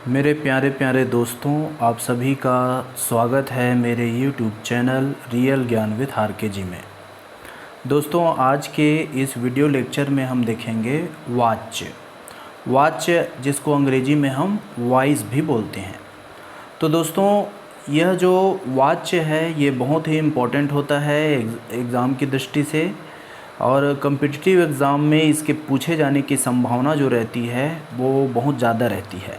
मेरे प्यारे प्यारे दोस्तों, आप सभी का स्वागत है मेरे YouTube चैनल रियल ज्ञान विद RKG में। दोस्तों, आज के इस वीडियो लेक्चर में हम देखेंगे वाच्य। वाच्य जिसको अंग्रेजी में हम वॉइस भी बोलते हैं। तो दोस्तों, यह जो वाच्य है ये बहुत ही इम्पोर्टेंट होता है एग्ज़ाम की दृष्टि से, और कम्पिटिटिव एग्ज़ाम में इसके पूछे जाने की संभावना जो रहती है वो बहुत ज़्यादा रहती है,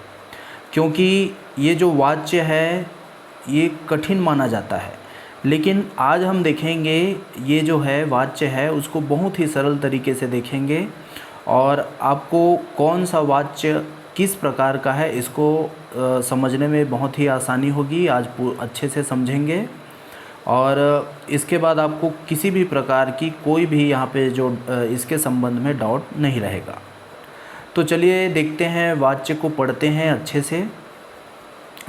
क्योंकि ये जो वाच्य है ये कठिन माना जाता है। लेकिन आज हम देखेंगे ये जो है वाच्य है उसको बहुत ही सरल तरीके से देखेंगे, और आपको कौन सा वाच्य किस प्रकार का है इसको समझने में बहुत ही आसानी होगी। आज अच्छे से समझेंगे, और इसके बाद आपको किसी भी प्रकार की कोई भी यहाँ पे जो इसके संबंध में डाउट नहीं रहेगा। तो चलिए देखते हैं, वाच्य को पढ़ते हैं अच्छे से।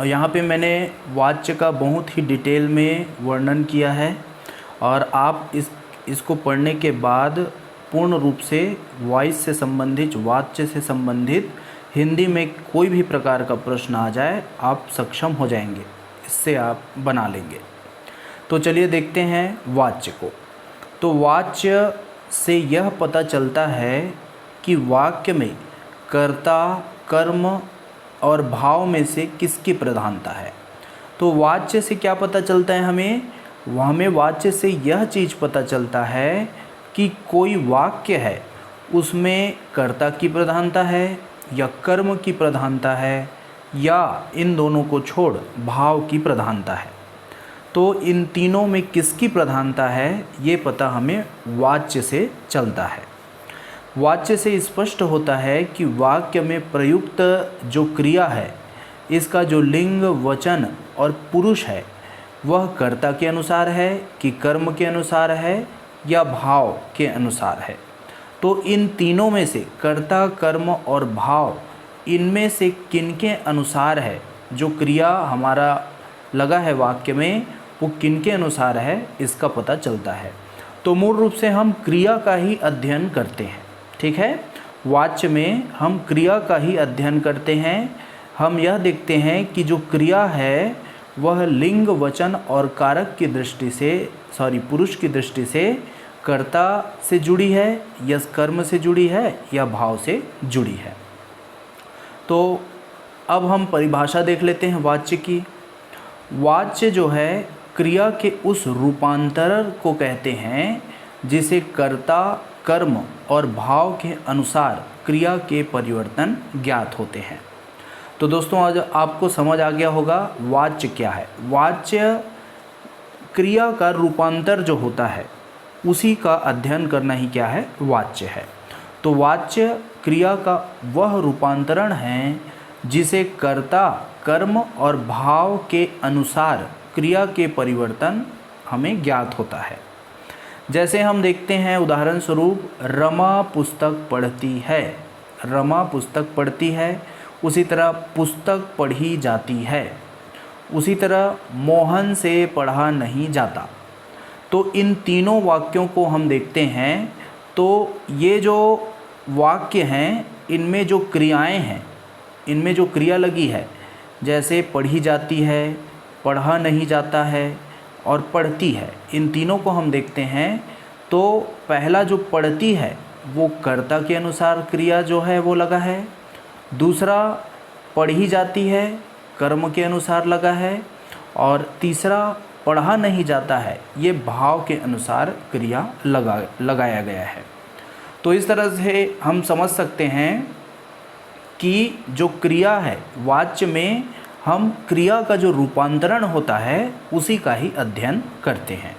और यहाँ पे मैंने वाच्य का बहुत ही डिटेल में वर्णन किया है, और आप इसको पढ़ने के बाद पूर्ण रूप से वॉइस से संबंधित, वाच्य से संबंधित हिंदी में कोई भी प्रकार का प्रश्न आ जाए आप सक्षम हो जाएंगे, इससे आप बना लेंगे। तो चलिए देखते हैं वाच्य को। तो वाच्य से यह पता चलता है कि वाक्य में कर्ता, कर्म और भाव में से किसकी प्रधानता है। तो वाच्य से क्या पता चलता है हमें वाच्य से यह चीज़ पता चलता है कि कोई वाक्य है उसमें कर्ता की प्रधानता है या कर्म की प्रधानता है, या इन दोनों को छोड़ भाव की प्रधानता है। तो इन तीनों में किसकी प्रधानता है ये पता हमें वाच्य से चलता है। वाच्य से स्पष्ट होता है कि वाक्य में प्रयुक्त जो क्रिया है इसका जो लिंग, वचन और पुरुष है वह कर्ता के अनुसार है कि कर्म के अनुसार है या भाव के अनुसार है। तो इन तीनों में से कर्ता, कर्म और भाव, इनमें से किनके अनुसार है जो क्रिया हमारा लगा है वाक्य में, वो किनके अनुसार है इसका पता चलता है। तो मूल रूप से हम क्रिया का ही अध्ययन करते हैं, ठीक है। वाच्य में हम क्रिया का ही अध्ययन करते हैं। हम यह देखते हैं कि जो क्रिया है वह लिंग, वचन और कारक की दृष्टि से, पुरुष की दृष्टि से कर्ता से जुड़ी है या कर्म से जुड़ी है या भाव से जुड़ी है। तो अब हम परिभाषा देख लेते हैं वाच्य की। वाच्य जो है क्रिया के उस रूपांतरण को कहते हैं जिसे कर्ता, कर्म और भाव के अनुसार क्रिया के परिवर्तन ज्ञात होते हैं। तो दोस्तों, आज आपको समझ आ गया होगा वाच्य क्या है। वाच्य क्रिया का रूपांतर जो होता है उसी का अध्ययन करना ही क्या है, वाच्य है। तो वाच्य क्रिया का वह रूपांतरण है जिसे कर्ता, कर्म और भाव के अनुसार क्रिया के परिवर्तन हमें ज्ञात होता है। जैसे हम देखते हैं उदाहरण स्वरूप, रमा पुस्तक पढ़ती है, रमा पुस्तक पढ़ती है। उसी तरह पुस्तक पढ़ी जाती है। उसी तरह मोहन से पढ़ा नहीं जाता। तो इन तीनों वाक्यों को हम देखते हैं, तो ये जो वाक्य हैं इनमें जो क्रियाएं हैं, इनमें जो क्रिया लगी है, जैसे पढ़ी जाती है, पढ़ा नहीं जाता है और पढ़ती है, इन तीनों को हम देखते हैं। तो पहला जो पढ़ती है वो कर्ता के अनुसार क्रिया जो है वो लगा है। दूसरा पढ़ी जाती है कर्म के अनुसार लगा है, और तीसरा पढ़ा नहीं जाता है ये भाव के अनुसार क्रिया लगाया गया है। तो इस तरह से हम समझ सकते हैं कि जो क्रिया है वाच्य में, हम क्रिया का जो रूपांतरण होता है उसी का ही अध्ययन करते हैं।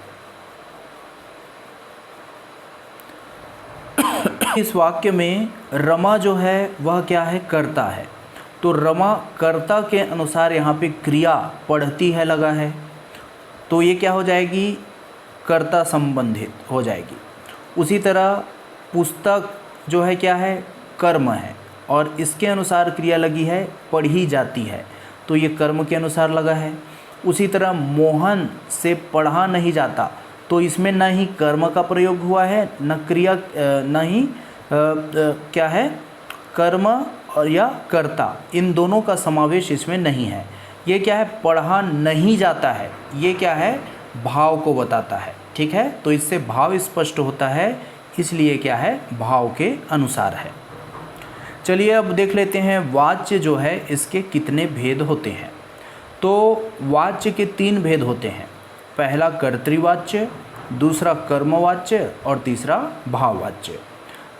इस वाक्य में रमा जो है वह क्या है, कर्ता है। तो रमा कर्ता के अनुसार यहाँ पे क्रिया पढ़ती है लगा है, तो ये क्या हो जाएगी, कर्ता संबंधित हो जाएगी। उसी तरह पुस्तक जो है क्या है, कर्म है, और इसके अनुसार क्रिया लगी है पढ़ी जाती है, तो ये कर्म के अनुसार लगा है। उसी तरह मोहन से पढ़ा नहीं जाता, तो इसमें न ही कर्म का प्रयोग हुआ है, न क्रिया, न ही क्या है, कर्म और या कर्ता, इन दोनों का समावेश इसमें नहीं है। ये क्या है, पढ़ा नहीं जाता है, ये क्या है, भाव को बताता है। ठीक है, तो इससे भाव स्पष्ट होता है, इसलिए क्या है, भाव के अनुसार है। चलिए अब देख लेते हैं वाच्य जो है इसके कितने भेद होते हैं। तो वाच्य के 3 भेद होते हैं। पहला कर्तृवाच्य, दूसरा कर्मवाच्य और तीसरा भाववाच्य।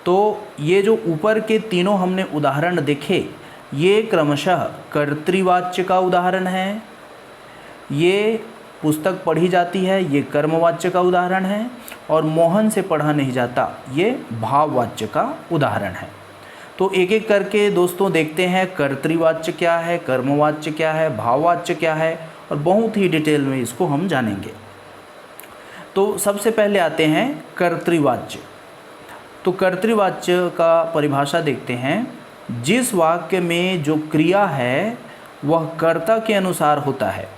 तो ये जो ऊपर के तीनों हमने उदाहरण देखे, ये क्रमशः कर्तृवाच्य का उदाहरण है, ये पुस्तक पढ़ी जाती है, ये कर्मवाच्य का उदाहरण है, और मोहन से पढ़ा नहीं जाता, ये भाववाच्य का उदाहरण है। तो एक एक करके दोस्तों देखते हैं कर्तृवाच्य क्या है, कर्मवाच्य क्या है, भाववाच्य क्या है, और बहुत ही डिटेल में इसको हम जानेंगे। तो सबसे पहले आते हैं कर्तृवाच्य। तो कर्तृवाच्य का परिभाषा देखते हैं, जिस वाक्य में जो क्रिया है वह कर्ता के अनुसार होता है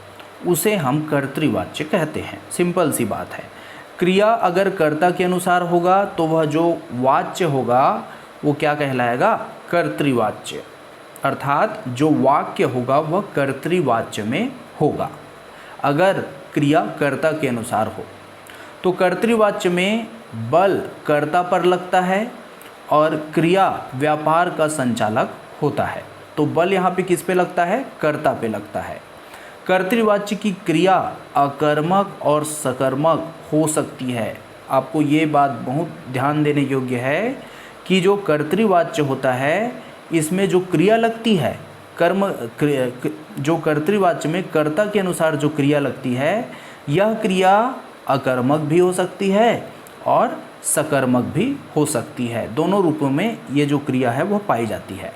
उसे हम कर्तृवाच्य कहते हैं। सिंपल सी बात है, क्रिया अगर कर्ता के अनुसार होगा तो वह जो वाच्य होगा वो क्या कहलाएगा, कर्तृवाच्य, अर्थात जो वाक्य होगा वह कर्तृवाच्य में होगा अगर क्रिया कर्ता के अनुसार हो। तो कर्तृवाच्य में बल कर्ता पर लगता है और क्रिया व्यापार का संचालक होता है। तो बल यहाँ पे किस पे लगता है, कर्ता पे लगता है। कर्तृवाच्य की क्रिया अकर्मक और सकर्मक हो सकती है। आपको ये बात बहुत ध्यान देने योग्य है कि जो कर्तृवाच्य होता है इसमें जो क्रिया लगती है, जो कर्तृवाच्य में कर्ता के अनुसार जो क्रिया लगती है, यह क्रिया अकर्मक भी हो सकती है और सकर्मक भी हो सकती है। दोनों रूपों में ये जो क्रिया है वह पाई जाती है।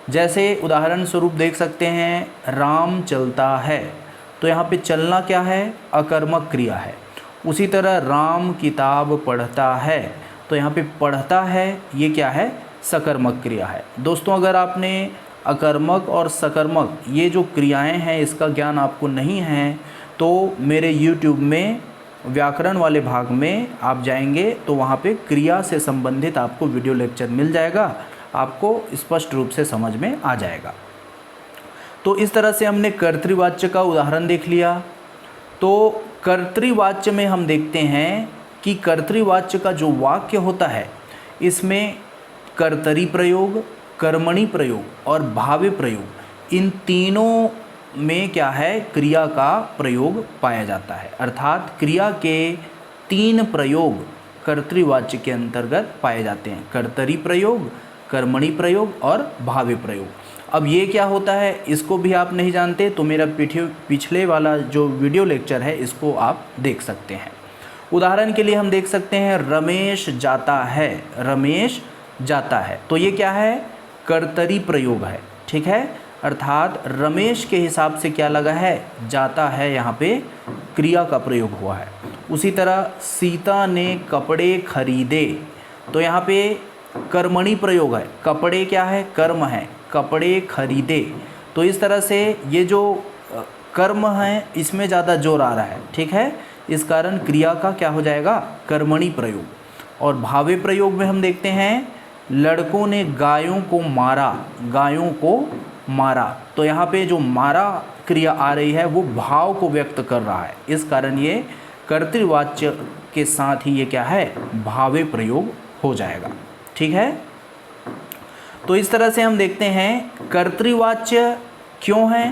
जैसे उदाहरण स्वरूप देख सकते हैं, राम चलता है, तो यहाँ पे चलना क्या है, अकर्मक क्रिया है। उसी तरह राम किताब पढ़ता है, तो यहाँ पे पढ़ता है, ये क्या है, सकर्मक क्रिया है। दोस्तों अगर आपने अकर्मक और सकर्मक ये जो क्रियाएं हैं इसका ज्ञान आपको नहीं है तो मेरे YouTube में व्याकरण वाले भाग में आप जाएंगे तो वहाँ पे क्रिया से संबंधित आपको वीडियो लेक्चर मिल जाएगा, आपको स्पष्ट रूप से समझ में आ जाएगा। तो इस तरह से हमने कर्तृवाच्य का उदाहरण देख लिया। तो कर्तृवाच्य में हम देखते हैं कि कर्तृवाच्य का जो वाक्य होता है इसमें कर्तरी प्रयोग, कर्मणि प्रयोग और भावे प्रयोग, इन तीनों में क्या है, क्रिया का प्रयोग पाया जाता है। अर्थात क्रिया के 3 प्रयोग कर्तृवाच्य के अंतर्गत पाए जाते हैं, कर्तरी प्रयोग, कर्मणि प्रयोग और भावे प्रयोग। अब ये क्या होता है इसको भी आप नहीं जानते तो मेरा पिछले वाला जो वीडियो लेक्चर है इसको आप देख सकते हैं। उदाहरण के लिए हम देख सकते हैं, रमेश जाता है, रमेश जाता है, तो ये क्या है, कर्तरी प्रयोग है। ठीक है, अर्थात रमेश के हिसाब से क्या लगा है, जाता है, यहाँ पे क्रिया का प्रयोग हुआ है। उसी तरह सीता ने कपड़े खरीदे, तो यहाँ पे कर्मणि प्रयोग है, कपड़े क्या है, कर्म है, कपड़े खरीदे। तो इस तरह से ये जो कर्म है इसमें ज़्यादा जोर आ रहा है। ठीक है, इस कारण क्रिया का क्या हो जाएगा, कर्मणि प्रयोग। और भावे प्रयोग में हम देखते हैं, लड़कों ने गायों को मारा, गायों को मारा, तो यहाँ पे जो मारा क्रिया आ रही है वो भाव को व्यक्त कर रहा है, इस कारण ये कर्तृवाच्य के साथ ही ये क्या है, भावे प्रयोग हो जाएगा। ठीक है, तो इस तरह से हम देखते हैं कर्तृवाच्य क्यों है,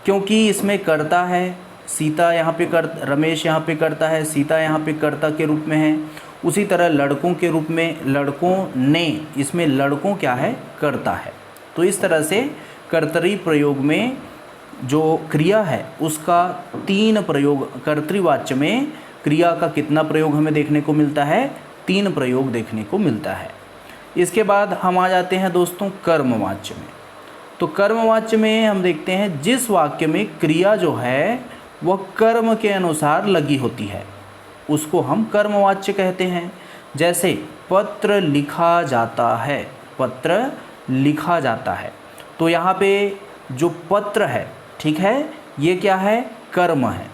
क्योंकि इसमें कर्ता है, सीता यहाँ पे रमेश यहाँ पे कर्ता है, सीता यहाँ पे कर्ता के रूप में है। उसी तरह लड़कों के रूप में लड़कों ने, इसमें लड़कों क्या है, कर्ता है। तो इस तरह से कर्तरी प्रयोग में जो क्रिया है उसका 3 प्रयोग, कर्तृवाच्य में क्रिया का कितना प्रयोग हमें देखने को मिलता है, 3 प्रयोग देखने को मिलता है। इसके बाद हम आ जाते हैं दोस्तों कर्मवाच्य में। तो कर्मवाच्य में हम देखते हैं जिस वाक्य में क्रिया जो है वह कर्म के अनुसार लगी होती है उसको हम कर्मवाच्य कहते हैं। जैसे पत्र लिखा जाता है, पत्र लिखा जाता है, तो यहाँ पे जो पत्र है, ठीक है, ये क्या है, कर्म है,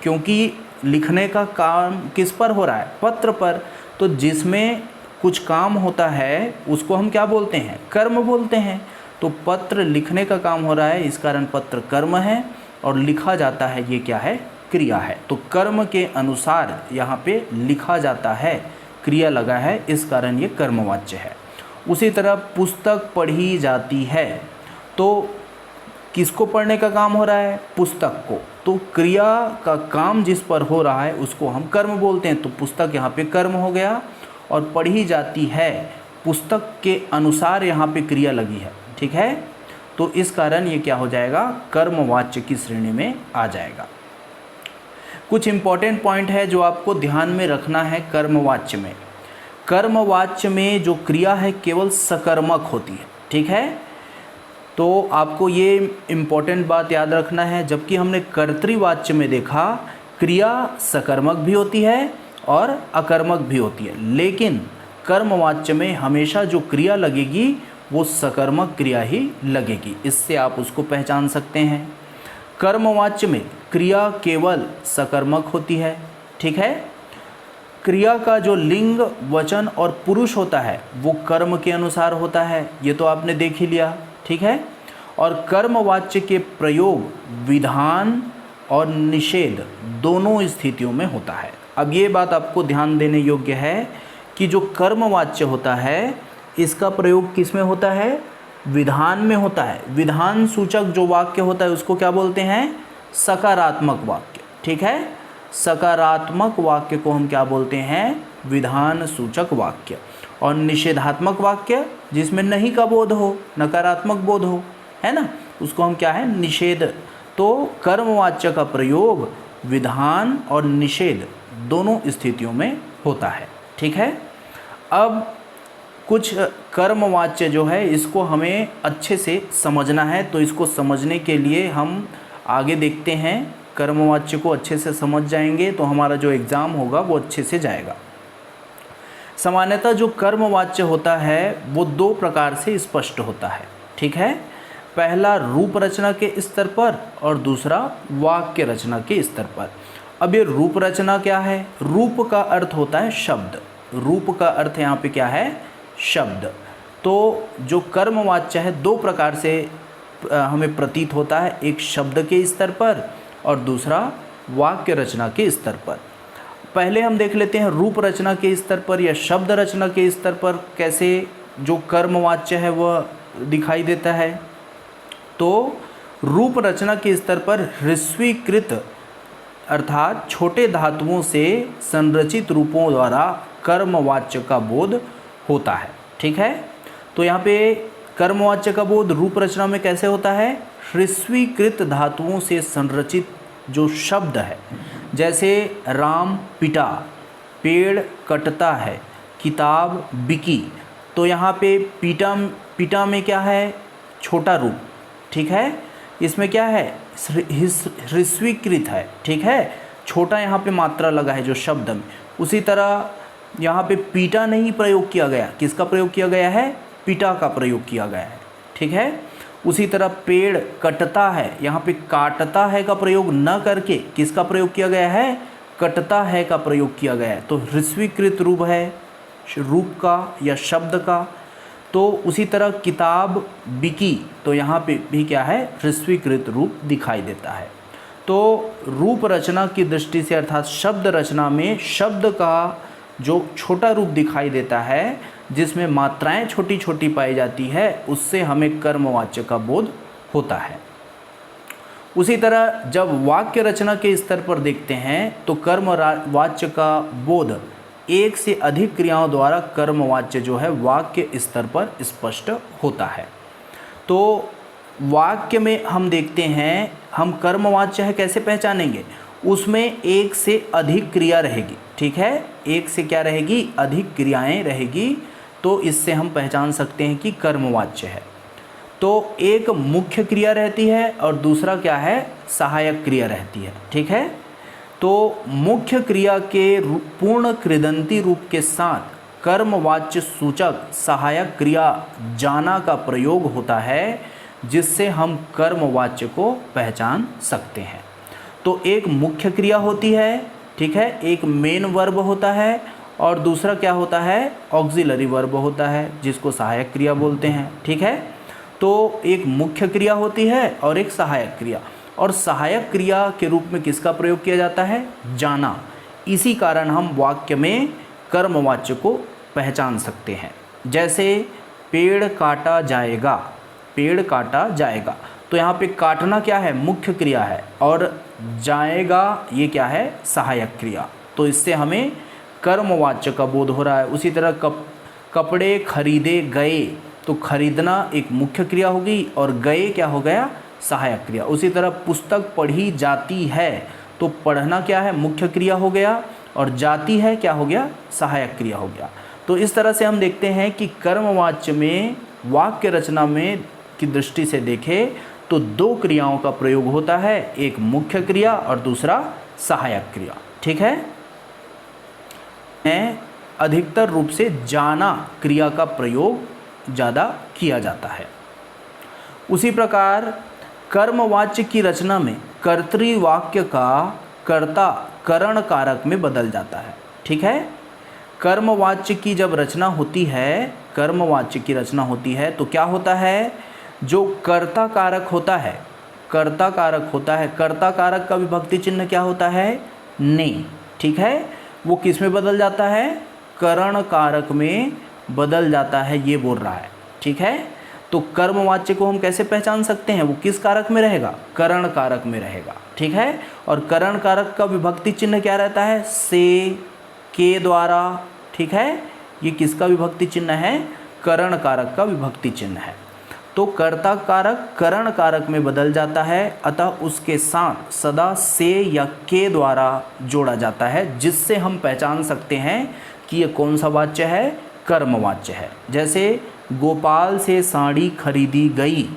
क्योंकि लिखने का काम किस पर हो रहा है, पत्र पर। तो जिसमें कुछ काम होता है उसको हम क्या बोलते हैं, कर्म बोलते हैं। तो पत्र लिखने का काम हो रहा है, इस कारण पत्र कर्म है, और लिखा जाता है ये क्या है, क्रिया है। तो कर्म के अनुसार यहाँ पे लिखा जाता है, क्रिया लगा है, इस कारण ये कर्मवाच्य है। उसी तरह पुस्तक पढ़ी जाती है, तो किसको पढ़ने का काम हो रहा है, पुस्तक को, तो क्रिया का काम जिस पर हो रहा है उसको हम कर्म बोलते हैं। तो पुस्तक यहाँ पे कर्म हो गया, और पढ़ी जाती है पुस्तक के अनुसार यहाँ पे क्रिया लगी है, ठीक है। तो इस कारण ये क्या हो जाएगा, कर्मवाच्य की श्रेणी में आ जाएगा। कुछ इंपॉर्टेंट पॉइंट है जो आपको ध्यान में रखना है कर्मवाच्य में। कर्मवाच्य में जो क्रिया है केवल सकर्मक होती है, ठीक है। तो आपको ये इम्पोर्टेंट बात याद रखना है, जबकि हमने कर्तृवाच्य में देखा क्रिया सकर्मक भी होती है और अकर्मक भी होती है, लेकिन कर्मवाच्य में हमेशा जो क्रिया लगेगी वो सकर्मक क्रिया ही लगेगी। इससे आप उसको पहचान सकते हैं। कर्मवाच्य में क्रिया केवल सकर्मक होती है, ठीक है। क्रिया का जो लिंग, वचन और पुरुष होता है वो कर्म के अनुसार होता है, ये तो आपने देख ही लिया, ठीक है। और कर्मवाच्य के प्रयोग विधान और निषेध दोनों स्थितियों में होता है। अब ये बात आपको ध्यान देने योग्य है कि जो कर्मवाच्य होता है इसका प्रयोग किस में होता है, विधान में होता है। विधान सूचक जो वाक्य होता है उसको क्या बोलते हैं, सकारात्मक वाक्य, ठीक है। सकारात्मक वाक्य को हम क्या बोलते हैं, विधान सूचक वाक्य। और निषेधात्मक वाक्य जिसमें नहीं का बोध हो, नकारात्मक बोध हो, है ना, उसको हम क्या है, निषेध। तो कर्मवाच्य का प्रयोग विधान और निषेध दोनों स्थितियों में होता है, ठीक है। अब कुछ कर्मवाच्य जो है इसको हमें अच्छे से समझना है, तो इसको समझने के लिए हम आगे देखते हैं। कर्मवाच्य को अच्छे से समझ जाएंगे तो हमारा जो एग्ज़ाम होगा वो अच्छे से जाएगा। सामान्यतः जो कर्मवाच्य होता है वो दो प्रकार से स्पष्ट होता है, ठीक है। पहला रूप रचना के स्तर पर और दूसरा वाक्य रचना के स्तर पर। अब ये रूप रचना क्या है, रूप का अर्थ होता है शब्द, रूप का अर्थ यहाँ पे क्या है, शब्द। तो जो कर्मवाच्य है दो प्रकार से हमें प्रतीत होता है, एक शब्द के स्तर पर और दूसरा वाक्य रचना के स्तर पर। पहले हम देख लेते हैं रूप रचना के स्तर पर या शब्द रचना के स्तर पर कैसे जो कर्मवाच्य है वह दिखाई देता है। तो रूप रचना के स्तर पर ह्रस्वीकृत अर्थात छोटे धातुओं से संरचित रूपों द्वारा कर्मवाच्य का बोध होता है, ठीक है। तो यहाँ पे कर्मवाच्य का बोध रूप रचना में कैसे होता है, ह्रस्वीकृत धातुओं से संरचित जो शब्द है, जैसे राम पिटा, पेड़ कटता है, किताब बिकी। तो यहाँ पे पिटा में क्या है, छोटा रूप, ठीक है। इसमें क्या है, ह्रस्वीकृत है, ठीक है, छोटा यहाँ पे मात्रा लगा है जो शब्द में। उसी तरह यहाँ पे पीटा नहीं प्रयोग किया गया, किसका प्रयोग किया गया है, पिटा का प्रयोग किया गया है, ठीक है। उसी तरह पेड़ कटता है, यहाँ पे काटता है का प्रयोग न करके किसका प्रयोग किया गया है, कटता है का प्रयोग किया गया है। तो ह्रस्वीकृत रूप है रूप का या शब्द का। तो उसी तरह किताब बिकी, तो यहाँ पे भी क्या है, ह्रस्वीकृत रूप दिखाई देता है। तो रूप रचना की दृष्टि से अर्थात शब्द रचना में शब्द का जो छोटा रूप दिखाई देता है, जिसमें मात्राएं छोटी छोटी पाई जाती है, उससे हमें कर्मवाच्य का बोध होता है। उसी तरह जब वाक्य रचना के स्तर पर देखते हैं तो कर्मवाच्य का बोध एक से अधिक क्रियाओं द्वारा कर्मवाच्य जो है वाक्य स्तर पर स्पष्ट होता है। तो वाक्य में हम देखते हैं, हम कर्मवाच्य है कैसे पहचानेंगे, उसमें एक से अधिक क्रिया रहेगी, ठीक है, एक से क्या रहेगी, अधिक क्रियाएं रहेगी। तो इससे हम पहचान सकते हैं कि कर्मवाच्य है। तो एक मुख्य क्रिया रहती है और दूसरा क्या है, सहायक क्रिया रहती है, ठीक है। तो मुख्य क्रिया के पूर्ण कृदंती रूप के साथ कर्मवाच्य सूचक सहायक क्रिया जाना का प्रयोग होता है, जिससे हम कर्मवाच्य को पहचान सकते हैं। तो एक मुख्य क्रिया होती है, ठीक है, एक मेन वर्ब होता है और दूसरा क्या होता है, ऑक्सिलरी वर्ब होता है, जिसको सहायक क्रिया बोलते हैं, ठीक है। तो एक मुख्य क्रिया होती है और एक सहायक क्रिया, और सहायक क्रिया के रूप में किसका प्रयोग किया जाता है? जाना। इसी कारण हम वाक्य में कर्मवाच्य को पहचान सकते हैं। जैसे पेड़ काटा जाएगा, पेड़ काटा जाएगा, तो यहाँ पे काटना क्या है? मुख्य क्रिया है, और जाएगा ये क्या है? सहायक क्रिया। तो इससे हमें कर्मवाच्य का बोध हो रहा है। उसी तरह कपड़े खरीदे गए, तो खरीदना एक मुख्य क्रिया होगी और गए क्या हो गया? सहायक क्रिया। उसी तरह पुस्तक पढ़ी जाती है, तो पढ़ना क्या है? मुख्य क्रिया हो गया, और जाती है क्या हो गया? सहायक क्रिया हो गया। तो इस तरह से हम देखते हैं कि कर्मवाच्य में वाक्य रचना में की दृष्टि से देखें तो दो क्रियाओं का प्रयोग होता है, एक मुख्य क्रिया और दूसरा सहायक क्रिया। ठीक है, अधिकतर रूप से जाना क्रिया का प्रयोग ज़्यादा किया जाता है। उसी प्रकार कर्मवाच्य की रचना में कर्तृवाक्य का कर्ता करण कारक में बदल जाता है। ठीक है, कर्मवाच्य की जब रचना होती है, कर्मवाच्य की रचना होती है तो क्या होता है? जो कर्ता कारक होता है, कर्ता कारक होता है, कर्ता कारक का विभक्ति चिन्ह क्या होता है? ने। ठीक है, वो किस में बदल जाता है? करण कारक में बदल जाता है, ये बोल रहा है। ठीक है, तो कर्मवाच्य को हम कैसे पहचान सकते हैं? वो किस कारक में रहेगा? करण कारक में रहेगा। ठीक है, और करण कारक का विभक्ति चिन्ह क्या रहता है? से, के द्वारा। ठीक है, ये किसका विभक्ति चिन्ह है? करण कारक का विभक्ति चिन्ह है। तो कर्ता कारक करण कारक में बदल जाता है, अतः उसके साथ सदा से या के द्वारा जोड़ा जाता है, जिससे हम पहचान सकते हैं कि ये कौन सा वाच्य है? कर्मवाच्य है। जैसे गोपाल से साड़ी खरीदी गई,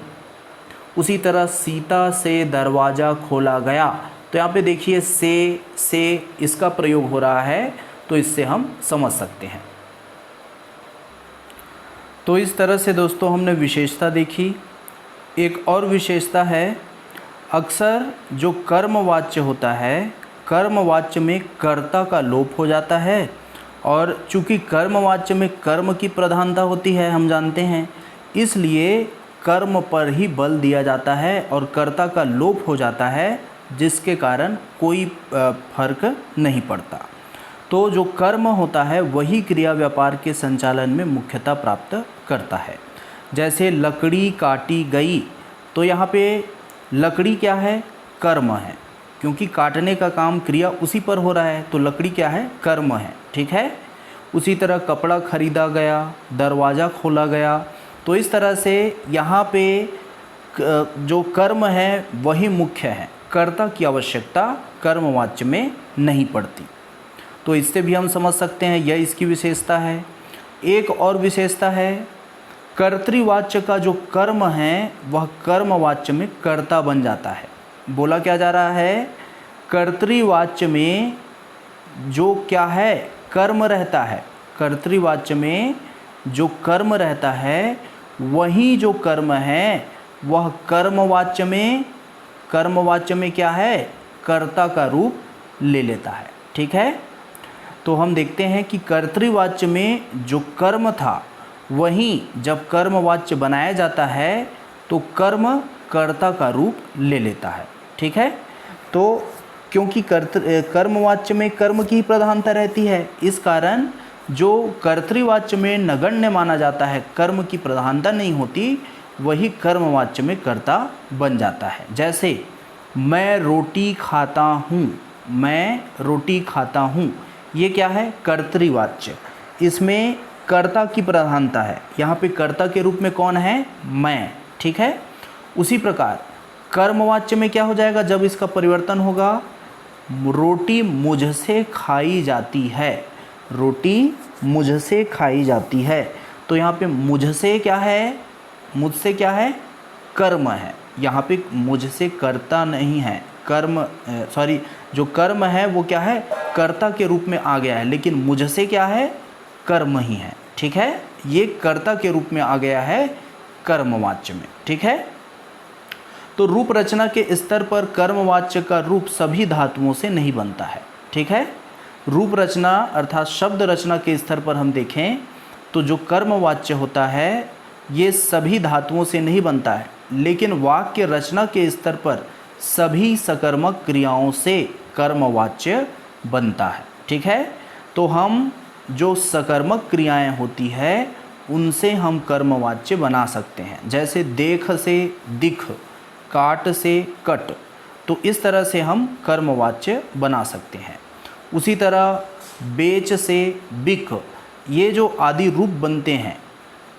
उसी तरह सीता से दरवाज़ा खोला गया। तो यहाँ पे देखिए से इसका प्रयोग हो रहा है, तो इससे हम समझ सकते हैं। तो इस तरह से दोस्तों हमने विशेषता देखी। एक और विशेषता है, अक्सर जो कर्मवाच्य होता है, कर्मवाच्य में कर्ता का लोप हो जाता है, और चूँकि कर्मवाच्य में कर्म की प्रधानता होती है, हम जानते हैं, इसलिए कर्म पर ही बल दिया जाता है और कर्ता का लोप हो जाता है, जिसके कारण कोई फर्क नहीं पड़ता। तो जो कर्म होता है वही क्रिया व्यापार के संचालन में मुख्यता प्राप्त करता है। जैसे लकड़ी काटी गई, तो यहाँ पे लकड़ी क्या है? कर्म है, क्योंकि काटने का काम क्रिया उसी पर हो रहा है, तो लकड़ी क्या है? कर्म है। ठीक है, उसी तरह कपड़ा खरीदा गया, दरवाज़ा खोला गया, तो इस तरह से यहाँ पे जो कर्म है वही मुख्य है, कर्ता की आवश्यकता कर्मवाच्य में नहीं पड़ती। तो इससे भी हम समझ सकते हैं, यह इसकी विशेषता है। एक और विशेषता है, कर्तृवाच्य का जो कर्म है वह कर्मवाच्य में कर्ता बन जाता है। बोला क्या जा रहा है? कर्तृवाच्य में जो क्या है? कर्म रहता है। कर्तृवाच्य में जो कर्म रहता है वही जो कर्म है वह कर्मवाच्य में क्या है? कर्ता का रूप ले लेता है। ठीक है, तो हम देखते हैं कि कर्तृवाच्य में जो कर्म था वहीं जब कर्मवाच्य बनाया जाता है तो कर्म कर्ता का रूप ले लेता है। ठीक है, तो क्योंकि कर्मवाच्य में कर्म की प्रधानता रहती है, इस कारण जो कर्तृवाच्य में नगण्य माना जाता है, कर्म की प्रधानता नहीं होती, वही कर्मवाच्य में कर्ता बन जाता है। जैसे मैं रोटी खाता हूँ, मैं रोटी खाता हूँ, ये क्या है? कर्तृवाच्य। इसमें कर्ता की प्रधानता है, यहाँ पे कर्ता के रूप में कौन है? मैं। ठीक है, उसी प्रकार कर्मवाच्य में क्या हो जाएगा जब इसका परिवर्तन होगा? रोटी मुझसे खाई जाती है, रोटी मुझसे खाई जाती है। तो यहाँ पे मुझसे क्या है? मुझसे क्या है? कर्म है। यहाँ पे मुझसे कर्ता नहीं है, जो कर्म है वो क्या है? कर्ता के रूप में आ गया है, लेकिन मुझसे क्या है? कर्म ही है। ठीक है, ये कर्ता के रूप में आ गया है कर्मवाच्य में। ठीक है, तो रूप रचना के स्तर पर कर्मवाच्य का रूप सभी धातुओं से नहीं बनता है। ठीक है, रूप रचना अर्थात शब्द रचना के स्तर पर हम देखें तो जो कर्मवाच्य होता है ये सभी धातुओं से नहीं बनता है, लेकिन वाक्य रचना के स्तर पर सभी सकर्मक क्रियाओं से कर्मवाच्य बनता है। ठीक है, तो हम जो सकर्मक क्रियाएं होती है उनसे हम कर्मवाच्य बना सकते हैं। जैसे देख से दिख, काट से कट, तो इस तरह से हम कर्मवाच्य बना सकते हैं। उसी तरह बेच से बिक, ये जो आदि रूप बनते हैं,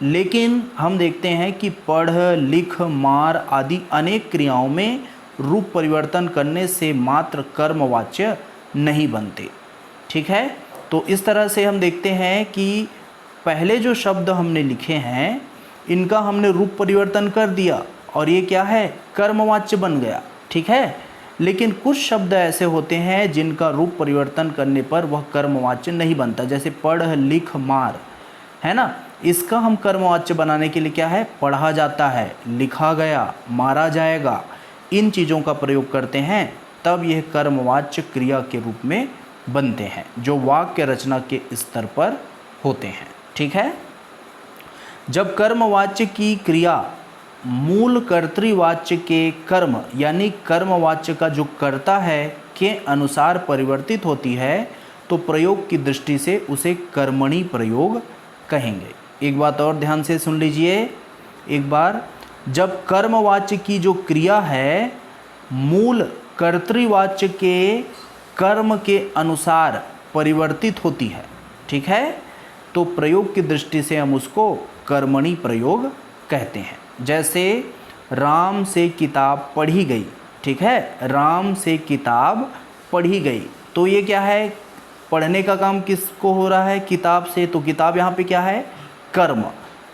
लेकिन हम देखते हैं कि पढ़, लिख, मार आदि अनेक क्रियाओं में रूप परिवर्तन करने से मात्र कर्मवाच्य नहीं बनते। ठीक है, तो इस तरह से हम देखते हैं कि पहले जो शब्द हमने लिखे हैं इनका हमने रूप परिवर्तन कर दिया और ये क्या है, कर्मवाच्य बन गया। ठीक है, लेकिन कुछ शब्द ऐसे होते हैं जिनका रूप परिवर्तन करने पर वह कर्मवाच्य नहीं बनता। जैसे पढ़, लिख, मार, है ना, इसका हम कर्मवाच्य बनाने के लिए क्या है, पढ़ा जाता है, लिखा गया, मारा जाएगा, इन चीज़ों का प्रयोग करते हैं, तब यह कर्मवाच्य क्रिया के रूप में बनते हैं जो वाक्य रचना के स्तर पर होते हैं। ठीक है, जब कर्मवाच्य की क्रिया मूल कर्तृवाच्य के कर्म यानी कर्मवाच्य का जो कर्ता है के अनुसार परिवर्तित होती है तो प्रयोग की दृष्टि से उसे कर्मणि प्रयोग कहेंगे। एक बात और ध्यान से सुन लीजिए एक बार, जब कर्मवाच्य की जो क्रिया है मूल कर्तृवाच्य के कर्म के अनुसार परिवर्तित होती है, ठीक है, तो प्रयोग की दृष्टि से हम उसको कर्मणि प्रयोग कहते हैं। जैसे राम से किताब पढ़ी गई, ठीक है, राम से किताब पढ़ी गई, तो ये क्या है, पढ़ने का काम किसको हो रहा है, किताब से, तो किताब यहाँ पे क्या है, कर्म,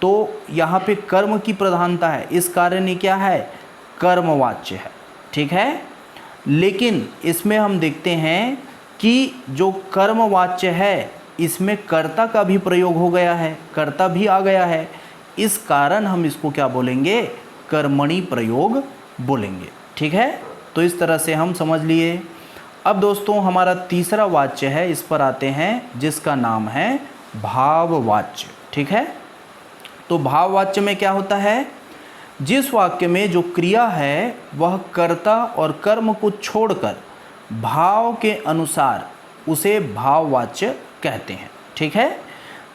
तो यहाँ पे कर्म की प्रधानता है, इस कारण ये क्या है, कर्मवाच्य है। ठीक है, लेकिन इसमें हम देखते हैं कि जो कर्मवाच्य है इसमें कर्ता का भी प्रयोग हो गया है, कर्ता भी आ गया है, इस कारण हम इसको क्या बोलेंगे, कर्मणि प्रयोग बोलेंगे। ठीक है, तो इस तरह से हम समझ लिए। अब दोस्तों हमारा तीसरा वाच्य है, इस पर आते हैं, जिसका नाम है भाववाच्य। ठीक है, तो भाववाच्य में क्या होता है, जिस वाक्य में जो क्रिया है वह कर्ता और कर्म को छोड़कर भाव के अनुसार उसे भाववाच्य कहते हैं। ठीक है,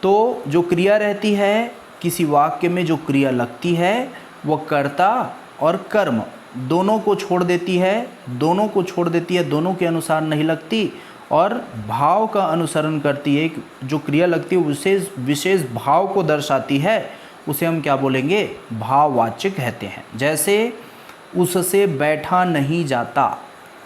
तो जो क्रिया रहती है, किसी वाक्य में जो क्रिया लगती है वह कर्ता और कर्म दोनों को छोड़ देती है, दोनों के अनुसार नहीं लगती और भाव का अनुसरण करती है। जो क्रिया लगती है विशेष भाव को दर्शाती है, उसे हम क्या बोलेंगे, भाववाच्य कहते हैं। जैसे उससे बैठा नहीं जाता,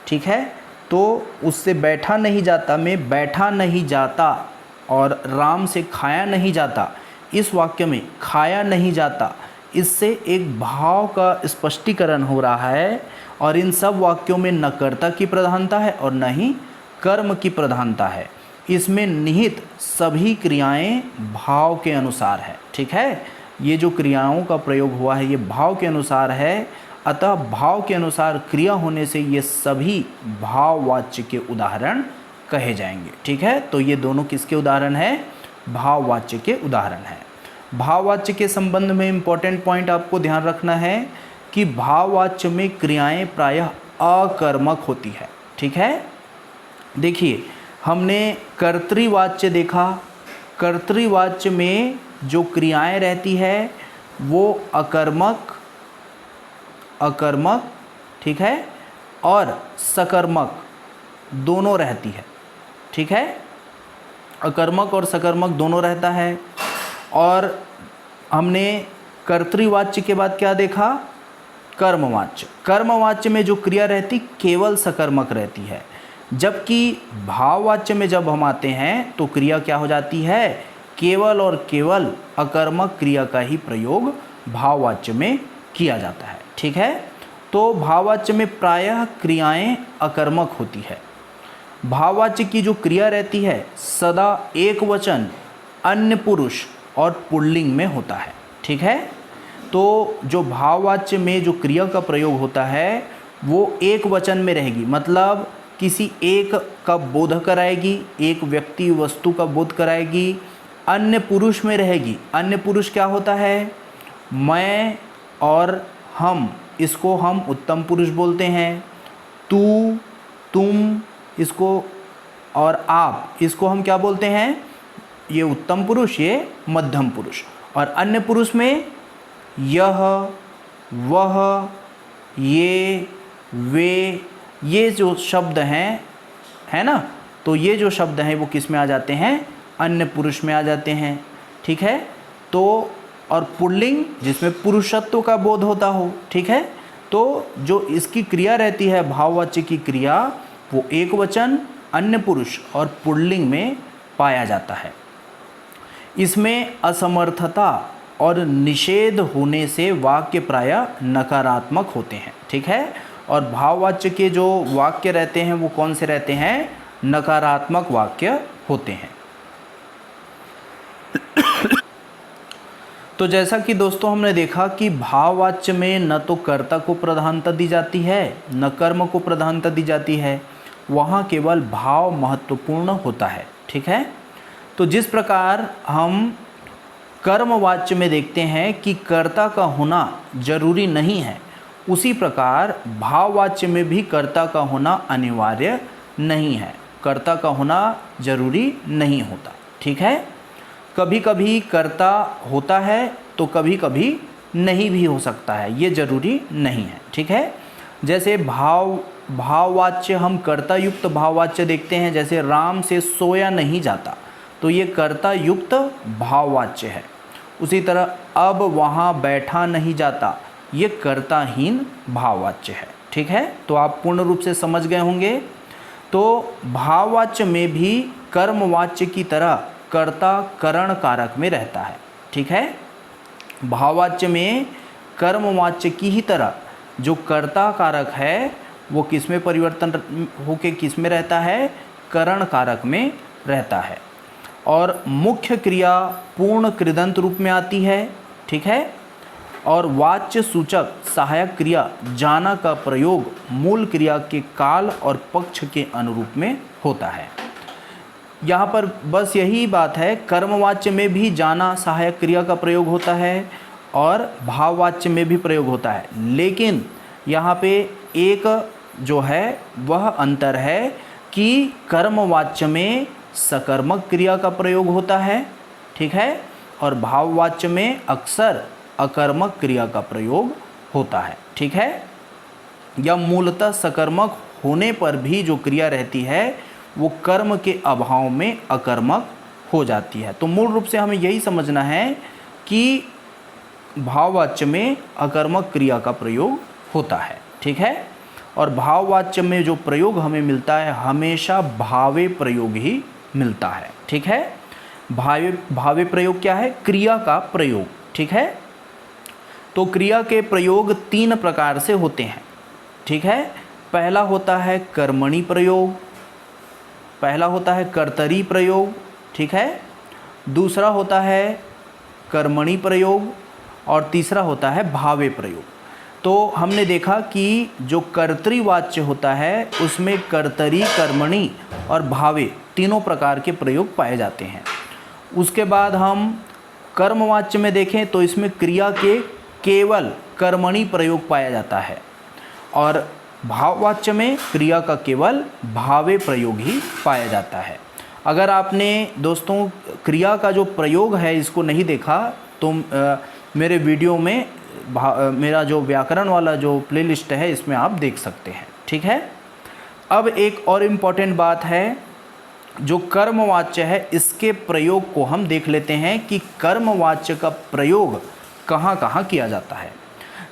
ठीक है, तो उससे बैठा नहीं जाता में बैठा नहीं जाता और राम से खाया नहीं जाता, इस वाक्य में खाया नहीं जाता, इससे एक भाव का स्पष्टीकरण हो रहा है। और इन सब वाक्यों में न कर्ता की प्रधानता है और न ही कर्म की प्रधानता है, इसमें निहित सभी क्रियाएं भाव के अनुसार है। ठीक है, ये जो क्रियाओं का प्रयोग हुआ है ये भाव के अनुसार है, अतः भाव के अनुसार क्रिया होने से ये सभी भाववाच्य के उदाहरण कहे जाएंगे। ठीक है, तो ये दोनों किसके उदाहरण हैं, भाववाच्य के उदाहरण हैं। भाववाच्य के संबंध में इम्पोर्टेंट पॉइंट आपको ध्यान रखना है कि भाववाच्य में क्रियाएं प्रायः अकर्मक होती है। ठीक है, देखिए हमने कर्तृवाच्य देखा, कर्तृवाच्य में जो क्रियाएं रहती है वो अकर्मक, ठीक है, और सकर्मक दोनों रहती है। ठीक है, अकर्मक और सकर्मक दोनों रहता है। और हमने कर्तृवाच्य के बाद क्या देखा, कर्मवाच्य। कर्मवाच्य में जो क्रिया रहती केवल सकर्मक रहती है, जबकि भाववाच्य में जब हम आते हैं तो क्रिया क्या हो जाती है, केवल और केवल अकर्मक क्रिया का ही प्रयोग भाववाच्य में किया जाता है। ठीक है, तो भाववाच्य में प्रायः क्रियाएं अकर्मक होती है। भाववाच्य की जो क्रिया रहती है सदा एक वचन, अन्य पुरुष और पुल्लिंग में होता है। ठीक है, तो जो भाववाच्य में जो क्रिया का प्रयोग होता है वो एक वचन में रहेगी, मतलब किसी एक का बोध कराएगी, एक व्यक्ति वस्तु का बोध कराएगी, अन्य पुरुष में रहेगी। अन्य पुरुष क्या होता है, मैं और हम, इसको हम उत्तम पुरुष बोलते हैं। तू, तुम, इसको और आप, इसको हम क्या बोलते हैं? ये उत्तम पुरुष, ये मध्यम पुरुष। और अन्य पुरुष में यह, वह, ये, वे, ये जो शब्द हैं, है ना, तो ये जो शब्द हैं वो किस में आ जाते हैं? अन्य पुरुष में आ जाते हैं। ठीक है। तो और पुल्लिंग जिसमें पुरुषत्व का बोध होता हो। ठीक है। तो जो इसकी क्रिया रहती है, भाववाच्य की क्रिया, वो एक वचन, अन्य पुरुष और पुल्लिंग में पाया जाता है। इसमें असमर्थता और निषेध होने से वाक्य प्रायः नकारात्मक होते हैं। ठीक है। और भाववाच्य के जो वाक्य रहते हैं वो कौन से रहते हैं? नकारात्मक वाक्य होते हैं। तो जैसा कि दोस्तों हमने देखा कि भाववाच्य में न तो कर्ता को प्रधानता दी जाती है, न कर्म को प्रधानता दी जाती है, वहाँ केवल भाव महत्वपूर्ण होता है। ठीक है। तो जिस प्रकार हम कर्मवाच्य में देखते हैं कि कर्ता का होना जरूरी नहीं है, उसी प्रकार भाववाच्य में भी कर्ता का होना अनिवार्य नहीं है, कर्ता का होना जरूरी नहीं होता। ठीक है। कभी कभी कर्ता होता है तो कभी कभी नहीं भी हो सकता है, ये जरूरी नहीं है। ठीक है। जैसे भाववाच्य हम कर्ता युक्त भाववाच्य देखते हैं, जैसे राम से सोया नहीं जाता, तो ये कर्ता युक्त भाववाच्य है। उसी तरह अब वहाँ बैठा नहीं जाता, ये कर्ताहीन भाववाच्य है। ठीक है। तो आप पूर्ण रूप से समझ गए होंगे। तो भाववाच्य में भी कर्मवाच्य की तरह कर्ता करण कारक में रहता है। ठीक है। भाववाच्य में कर्मवाच्य की ही तरह जो कर्ता कारक है वो किस में परिवर्तन होके किस में रहता है? करण कारक में रहता है। और मुख्य क्रिया पूर्ण कृदंत रूप में आती है। ठीक है। और वाच्य सूचक सहायक क्रिया जाना का प्रयोग मूल क्रिया के काल और पक्ष के अनुरूप में होता है। यहाँ पर बस यही बात है, कर्मवाच्य में भी जाना सहायक क्रिया का प्रयोग होता है और भाववाच्य में भी प्रयोग होता है, लेकिन यहाँ पे एक जो है वह अंतर है कि कर्मवाच्य में सकर्मक क्रिया का प्रयोग होता है। ठीक है। और भाववाच्य में अक्सर अकर्मक क्रिया का प्रयोग होता है। ठीक है। या मूलतः सकर्मक होने पर भी जो क्रिया रहती है वो कर्म के अभाव में अकर्मक हो जाती है। तो मूल रूप से हमें यही समझना है कि भाववाच्य में अकर्मक क्रिया का प्रयोग होता है। ठीक है। और भाववाच्य में जो प्रयोग हमें मिलता है हमेशा भावे प्रयोग ही मिलता है। ठीक है। भावे प्रयोग क्या है? क्रिया का प्रयोग। ठीक है। तो क्रिया के प्रयोग 3 प्रकार से होते हैं। ठीक है। पहला होता है कर्मणि प्रयोग, पहला होता है कर्तरी प्रयोग। ठीक है। दूसरा होता है कर्मणि प्रयोग और तीसरा होता है भावे प्रयोग। तो हमने देखा कि जो कर्तृवाच्य होता है उसमें कर्तरी, कर्मणि और भावे तीनों प्रकार के प्रयोग पाए जाते हैं। उसके बाद हम कर्मवाच्य में देखें तो इसमें क्रिया के केवल कर्मणि प्रयोग पाया जाता है और भाववाच्य में क्रिया का केवल भावे प्रयोग ही पाया जाता है। अगर आपने दोस्तों क्रिया का जो प्रयोग है इसको नहीं देखा तो मेरे वीडियो में मेरा जो व्याकरण वाला जो प्लेलिस्ट है इसमें आप देख सकते हैं। ठीक है। अब एक और इम्पॉर्टेंट बात है, जो कर्मवाच्य है इसके प्रयोग को हम देख लेते हैं कि कर्मवाच्य का प्रयोग कहाँ कहाँ किया जाता है।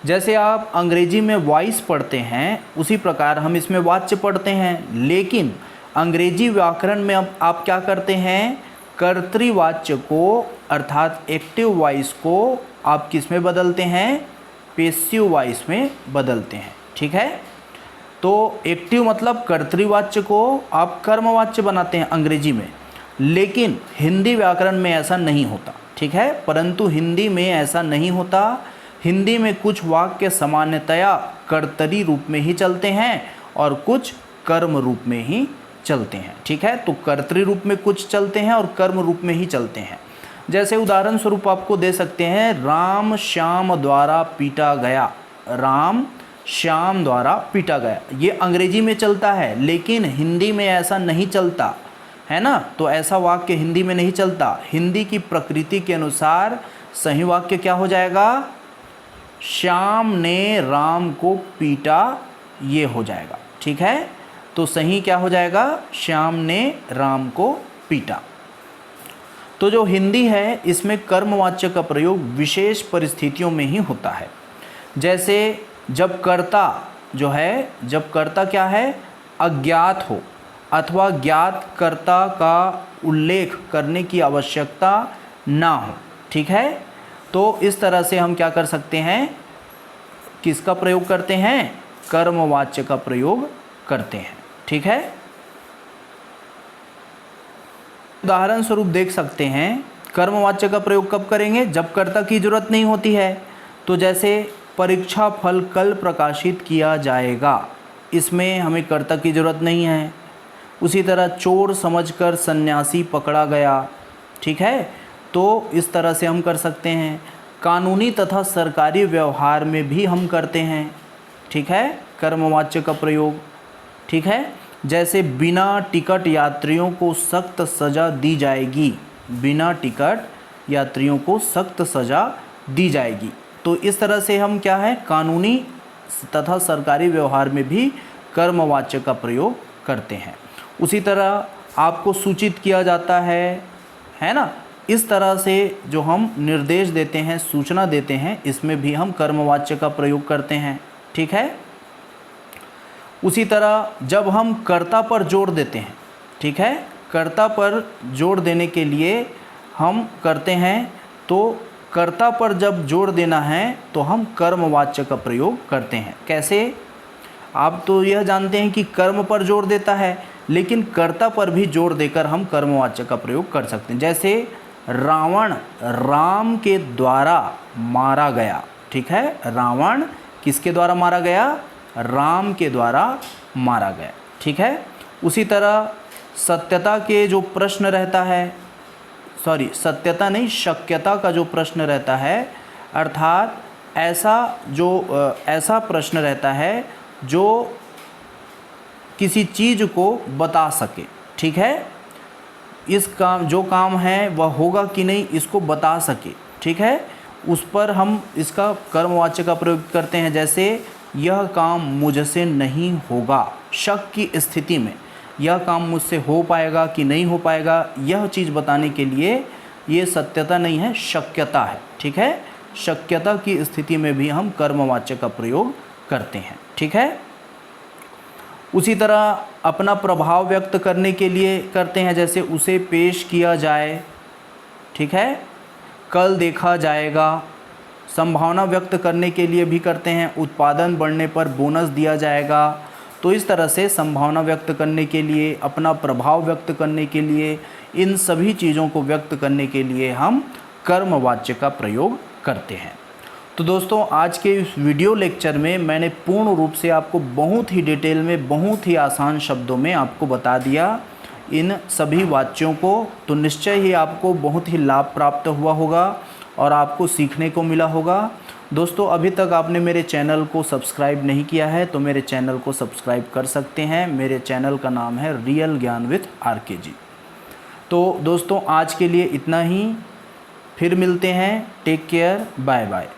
जैसे आप अंग्रेजी में वॉइस पढ़ते हैं उसी प्रकार हम इसमें वाच्य पढ़ते हैं, लेकिन अंग्रेजी व्याकरण में अब आप क्या करते हैं, कर्तृवाच्य को अर्थात एक्टिव वॉइस को आप किस में बदलते हैं? पैसिव वॉइस में बदलते हैं। ठीक है। तो एक्टिव मतलब कर्तृवाच्य को आप कर्मवाच्य बनाते हैं अंग्रेजी में, लेकिन हिंदी व्याकरण में ऐसा नहीं होता। ठीक है। परंतु हिंदी में ऐसा नहीं होता। हिंदी में कुछ वाक्य सामान्यतया कर्तरी रूप में ही चलते हैं और कुछ कर्म रूप में ही चलते हैं। ठीक है। तो कर्तरी रूप में कुछ चलते हैं और कर्म रूप में ही चलते हैं। जैसे उदाहरण स्वरूप आपको दे सकते हैं, राम श्याम द्वारा पीटा गया। राम श्याम द्वारा पीटा गया, ये अंग्रेजी में चलता है, लेकिन हिंदी में ऐसा नहीं चलता है ना। तो ऐसा वाक्य हिंदी में नहीं चलता। हिंदी की प्रकृति के अनुसार सही वाक्य क्या हो जाएगा? श्याम ने राम को पीटा, ये हो जाएगा। ठीक है, तो सही क्या हो जाएगा? श्याम ने राम को पीटा। तो जो हिंदी है इसमें कर्मवाच्य का प्रयोग विशेष परिस्थितियों में ही होता है। जैसे जब कर्ता जो है, जब कर्ता क्या है? अज्ञात हो अथवा ज्ञात कर्ता का उल्लेख करने की आवश्यकता ना हो। ठीक है, तो इस तरह से हम क्या कर सकते हैं? किसका प्रयोग करते हैं? कर्मवाच्य का प्रयोग करते हैं। ठीक है, उदाहरण स्वरूप देख सकते हैं, कर्मवाच्य का प्रयोग कब करेंगे? जब कर्ता की जरूरत नहीं होती है। तो जैसे परीक्षा फल कल प्रकाशित किया जाएगा, इसमें हमें कर्ता की जरूरत नहीं है। उसी तरह चोर समझकर सन्यासी पकड़ा गया। ठीक है, तो इस तरह से हम कर सकते हैं। कानूनी तथा सरकारी व्यवहार में भी हम करते हैं। ठीक है, कर्मवाच्य का प्रयोग। ठीक है, जैसे बिना टिकट यात्रियों को सख्त सज़ा दी जाएगी। बिना टिकट यात्रियों को सख्त सज़ा दी जाएगी। तो इस तरह से हम क्या है? कानूनी तथा सरकारी व्यवहार में भी कर्मवाच्य का प्रयोग करते हैं। उसी तरह आपको सूचित किया जाता है ना। इस तरह से जो हम निर्देश देते हैं, सूचना देते हैं, इसमें भी हम कर्मवाच्य का प्रयोग करते हैं। ठीक है, उसी तरह जब हम कर्ता पर जोर देते हैं, ठीक है, कर्ता पर जोर देने के लिए हम करते हैं, तो कर्ता पर जब जोर देना है तो हम कर्मवाच्य का प्रयोग करते हैं। कैसे? आप तो यह जानते हैं कि कर्म पर जोर देता है, लेकिन कर्ता पर भी जोर देकर हम कर्मवाच्य का प्रयोग कर सकते हैं। जैसे रावण राम के द्वारा मारा गया। ठीक है, रावण किसके द्वारा मारा गया? राम के द्वारा मारा गया। ठीक है, उसी तरह सत्यता के जो प्रश्न रहता है, सत्यता नहीं, शक्यता का जो प्रश्न रहता है, अर्थात ऐसा प्रश्न रहता है जो किसी चीज़ को बता सके। ठीक है, इस काम जो काम है वह होगा कि नहीं इसको बता सके। ठीक है, उस पर हम इसका कर्मवाच्य का प्रयोग करते हैं। जैसे यह काम मुझसे नहीं होगा, शक की स्थिति में यह काम मुझसे हो पाएगा कि नहीं हो पाएगा, यह चीज़ बताने के लिए ये सत्यता नहीं है, शक्यता है। ठीक है, शक्यता की स्थिति में भी हम कर्मवाच्य का प्रयोग करते हैं। ठीक है, उसी तरह अपना प्रभाव व्यक्त करने के लिए करते हैं। जैसे उसे पेश किया जाए। ठीक है, कल देखा जाएगा। संभावना व्यक्त करने के लिए भी करते हैं। उत्पादन बढ़ने पर बोनस दिया जाएगा। तो इस तरह से संभावना व्यक्त करने के लिए, अपना प्रभाव व्यक्त करने के लिए, इन सभी चीज़ों को व्यक्त करने के लिए हम कर्मवाच्य का प्रयोग करते हैं। तो दोस्तों, आज के इस वीडियो लेक्चर में मैंने पूर्ण रूप से आपको बहुत ही डिटेल में, बहुत ही आसान शब्दों में आपको बता दिया इन सभी वाच्यों को। तो निश्चय ही आपको बहुत ही लाभ प्राप्त हुआ होगा और आपको सीखने को मिला होगा। दोस्तों, अभी तक आपने मेरे चैनल को सब्सक्राइब नहीं किया है तो मेरे चैनल को सब्सक्राइब कर सकते हैं। मेरे चैनल का नाम है रियल ज्ञान विथ RK जी। तो दोस्तों, आज के लिए इतना ही। फिर मिलते हैं। Take care, bye bye.